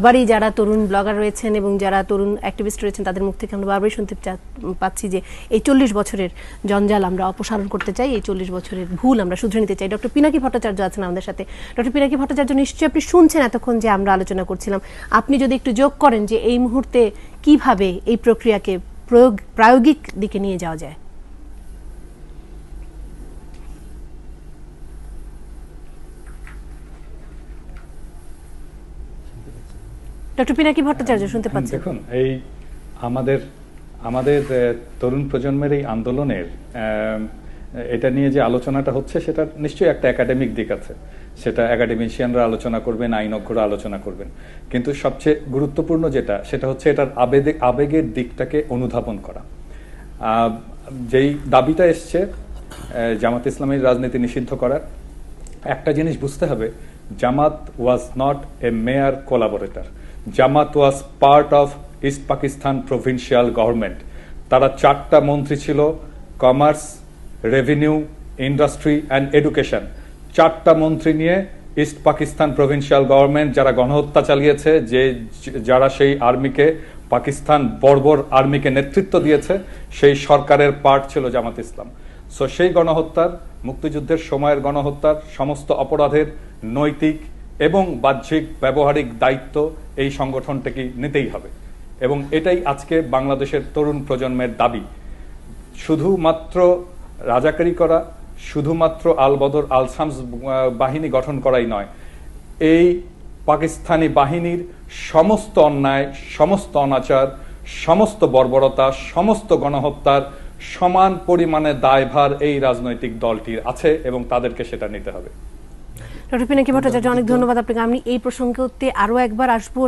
বারবারই যারা তরুণ ব্লগার রয়েছেন এবং যারা তরুণ অ্যাক্টিভিস্ট রয়েছেন তাদের মুখ থেকে আমরা বারবারই শুনতে পাচ্ছি যে এই 40 বছরের জঞ্জাল আমরা অপসারণ করতে চাই, এই 40 বছরের ভুল আমরা শুধরে নিতে চাই। ডক্টর পিনাকি ভট্টাচার্য আছেন আমাদের সাথে। ডক্টর পিনাকি ভট্টাচার্য, নিশ্চয়ই আপনি শুনছেন এতক্ষণ যে আমরা আলোচনা করছিলাম, আপনি যদি একটু যোগ করেন যে এই মুহূর্তে কিভাবে এই প্রক্রিয়াকে প্রায়োগিক দিকে নিয়ে যাওয়া যায়। ডক্টর পিনাকি ভট্টাচার্য শুনতে পাচ্ছেন? দেখুন, এই আমাদের তরুণ প্রজন্মের এই আন্দোলনের এটা নিয়ে যে আলোচনাটা হচ্ছে সেটা নিশ্চয়ই একটা একাডেমিক দিক আছে, সেটা একাডেমিশিয়ানরা আলোচনা করবেন, আইনজ্ঞরা আলোচনা করবেন, কিন্তু সবচেয়ে গুরুত্বপূর্ণ সেটা হচ্ছে এটার আবেগের দিকটাকে অনুধাবন করা। যেই দাবিটা এসছে জামাত ইসলামীর রাজনীতি নিষিদ্ধ করার, একটা জিনিস বুঝতে হবে, Jamaat was not a mere collaborator, Jamaat was part of East Pakistan provincial government. তারা 4টা মন্ত্রী ছিল, commerce, revenue, industry and education. 4টা মন্ত্রী নিয়ে ইস্ট পাকিস্তান প্রভিন্সিয়াল গভর্নমেন্ট যারা গণহত্যা চালিয়েছে, যারা সেই আর্মিকে, পাকিস্তান বর্বর আর্মিকে নেতৃত্ব দিয়েছে, সেই সরকারের পার্ট ছিল জামাত ইসলাম। সো সেই গণহত্যার, মুক্তিযুদ্ধের সময়ের গণহত্যার সমস্ত অপরাধের নৈতিক এবং বাহ্যিক ব্যবহারিক দায়িত্ব এই সংগঠনটাকে নিতেই হবে, এবং এটাই আজকে বাংলাদেশের তরুণ প্রজন্মের দাবি। শুধুমাত্র রাজাকারি করা, শুধুমাত্র আল বদর আল শামস বাহিনী গঠন করাই নয়, এই পাকিস্তানি বাহিনীর সমস্ত অন্যায়, সমস্ত অনাচার, সমস্ত বর্বরতা, সমস্ত গণহত্যার সমান পরিমাণে দায়ভার এই রাজনৈতিক দলটির আছে এবং তাদেরকে সেটা নিতে হবে। ডক্টর পিনাকি ভট্টাচার্য, অনেক ধন্যবাদ আপনাকে। আমি এই প্রসঙ্গে আরো একবার আসবো।